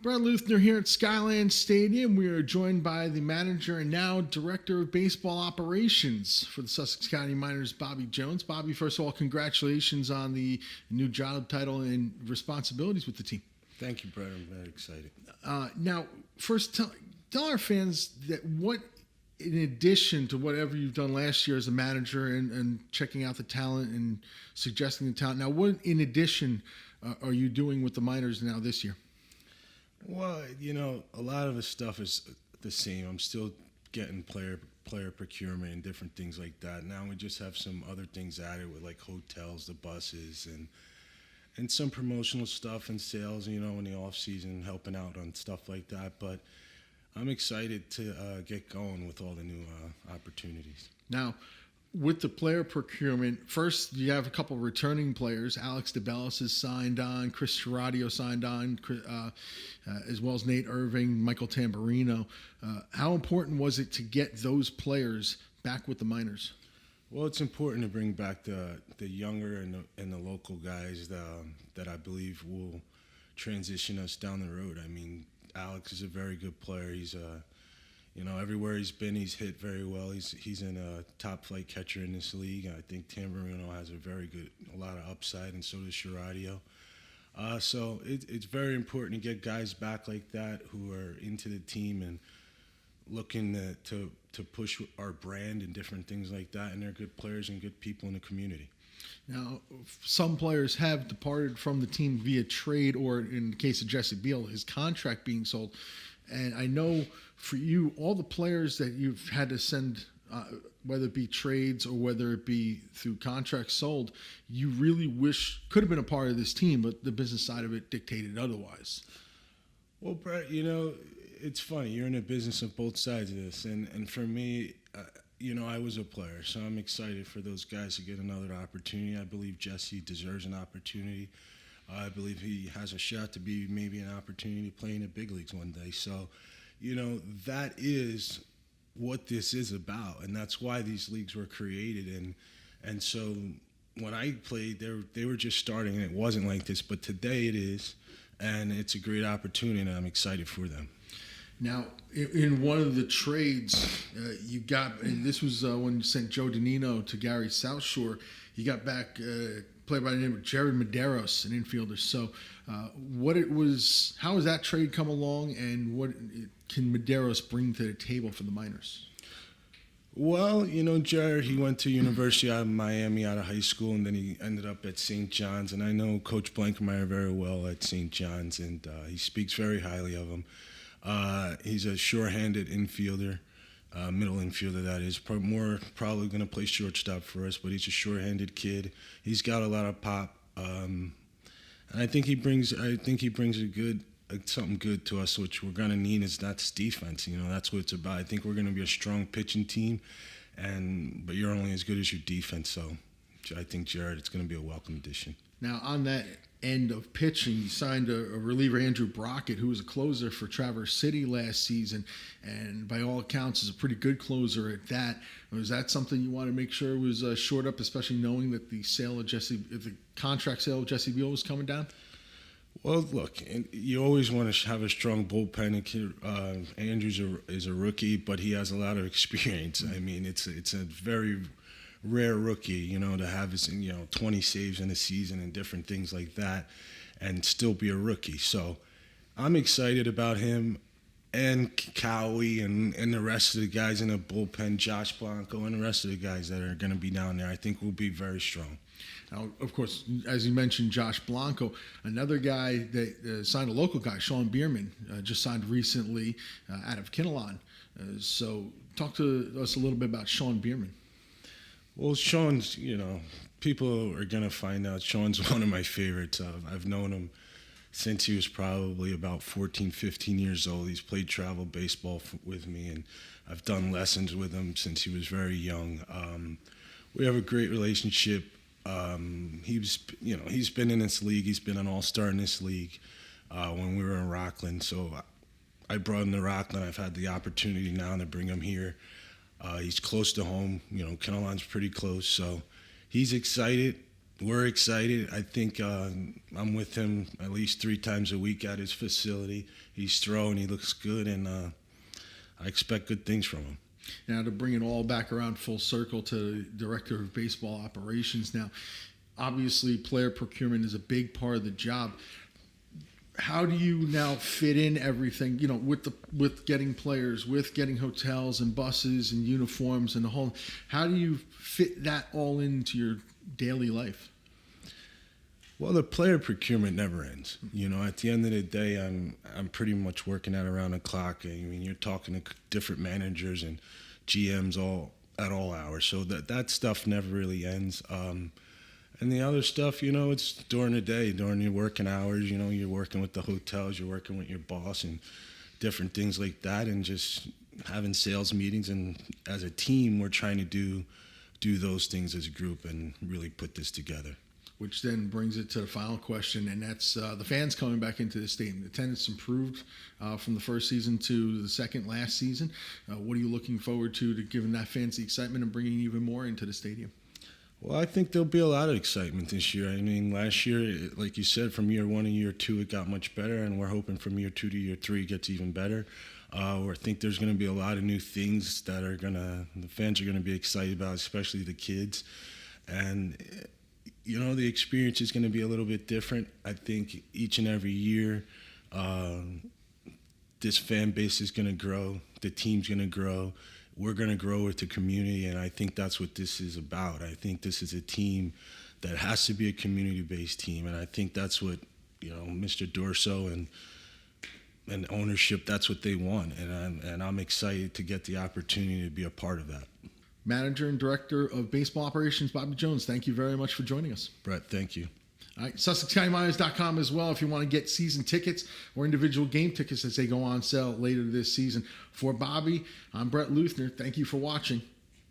Bret Leuthner here at Skyland Stadium. We are joined by the manager and now director of baseball operations for the Sussex County Miners, Bobby Jones. Bobby, first of all, congratulations on the new job title and responsibilities with the team. Thank you, Bret. I'm very excited. Now, first, tell our fans that what, in addition to whatever you've done last year as a manager and checking out the talent and suggesting the talent, now what in addition are you doing with the Miners now this year? Well, a lot of the stuff is the same. I'm still getting player procurement and different things like that. Now we just have some other things added with like hotels, the buses, and some promotional stuff and sales, in the off season, helping out on stuff like that. But I'm excited to get going with all the new opportunities. Now, with the player procurement, first you have a couple of returning players. Alex DeBellis has signed on, Chris Chiradio signed on, as well as Nate Irving, Michael Tamburino. How important was it to get those players back with the Miners? Well, it's important to bring back the younger and the local guys that I believe will transition us down the road. I mean, Alex is a very good player. He's everywhere he's been, he's hit very well. He's in a top flight catcher in this league. I think Tamburino has a lot of upside, and so does Chiradio. So it's very important to get guys back like that who are into the team and looking to push our brand and different things like that. And they're good players and good people in the community. Now, some players have departed from the team via trade, or in the case of Jesse Beal, his contract being sold. And I know for you, all the players that you've had to send, whether it be trades or whether it be through contracts sold, you really wish could have been a part of this team, but the business side of it dictated otherwise. Well, Bret, it's funny. You're in the business of both sides of this. And for me, I was a player, so I'm excited for those guys to get another opportunity. I believe Jesse deserves an opportunity. I believe he has a shot to be maybe an opportunity to play in the big leagues one day. So, that is what this is about, and that's why these leagues were created. And so when I played, they were just starting, and it wasn't like this. But today it is, and it's a great opportunity, and I'm excited for them. Now, in one of the trades you got, and this was when you sent Joe Danino to Gary South Shore, you got back player by the name of Jared Medeiros, an infielder. So how has that trade come along, and what can Medeiros bring to the table for the Miners? Well, Jared, he went to University of Miami out of high school, and then he ended up at St. John's. And I know Coach Blankenmeyer very well at St. John's, and he speaks very highly of him. He's a sure-handed infielder, middle infielder that is. Probably going to play shortstop for us, but he's a sure-handed kid. He's got a lot of pop, and I think he brings something good to us, which we're going to need. That's defense. That's what it's about. I think we're going to be a strong pitching team, but you're only as good as your defense. So I think Jared, it's going to be a welcome addition. Now, on that end of pitching, you signed a reliever, Andrew Brockett, who was a closer for Traverse City last season, and by all accounts is a pretty good closer at that. Was that something you want to make sure was shored up, especially knowing that the contract sale of Jesse Beal was coming down? Well, look, you always want to have a strong bullpen. Andrews is a rookie, but he has a lot of experience. I mean, it's a very rare rookie, to have his 20 saves in a season and different things like that, and still be a rookie. So I'm excited about him and Cowie and the rest of the guys in the bullpen, Josh Blanco and the rest of the guys that are going to be down there. I think we'll be very strong. Now, of course, as you mentioned, Josh Blanco, another guy that signed, a local guy, Sean Biermann, just signed recently out of Kinnelon. So talk to us a little bit about Sean Biermann. Well, Sean's, people are going to find out Sean's one of my favorites. I've known him since he was probably about 14, 15 years old. He's played travel baseball with me, and I've done lessons with him since he was very young. We have a great relationship. He's been in this league. He's been an all-star in this league when we were in Rockland. So I brought him to Rockland. I've had the opportunity now to bring him here. He's close to home. Kinnelon's pretty close. So he's excited. We're excited. I think I'm with him at least 3 times a week at his facility. He's throwing, he looks good, and I expect good things from him. Now, to bring it all back around full circle to Director of Baseball Operations now, obviously player procurement is a big part of the job. How do you now fit in everything, with getting players, with getting hotels and buses and uniforms and the whole, how do you fit that all into your daily life? Well, the player procurement never ends. At the end of the day, I'm pretty much working at around the clock. I mean, you're talking to different managers and GMs at all hours, so that stuff never really ends. And the other stuff, it's during the day, during your working hours. You're working with the hotels, you're working with your boss, and different things like that, and just having sales meetings. And as a team, we're trying to do those things as a group and really put this together. Which then brings it to the final question, and that's the fans coming back into the stadium. Attendance improved from the first season to the second last season. What are you looking forward to giving that fans the excitement and bringing even more into the stadium? Well, I think there'll be a lot of excitement this year. I mean, last year, like you said, from year 1 to year 2, it got much better, and we're hoping from year 2 to year 3 it gets even better. I think there's going to be a lot of new things that the fans are going to be excited about, especially the kids. And, the experience is going to be a little bit different. I think each and every year, this fan base is going to grow, the team's going to grow. We're going to grow with the community, and I think that's what this is about. I think this is a team that has to be a community-based team, and I think that's what, Mr. Dorso and ownership, that's what they want, and I'm excited to get the opportunity to be a part of that. Manager and Director of Baseball Operations, Bobby Jones, thank you very much for joining us. Bret, thank you. All right, SussexCountyMiners.com as well if you want to get season tickets or individual game tickets as they go on sale later this season. For Bobby, I'm Bret Leuthner. Thank you for watching.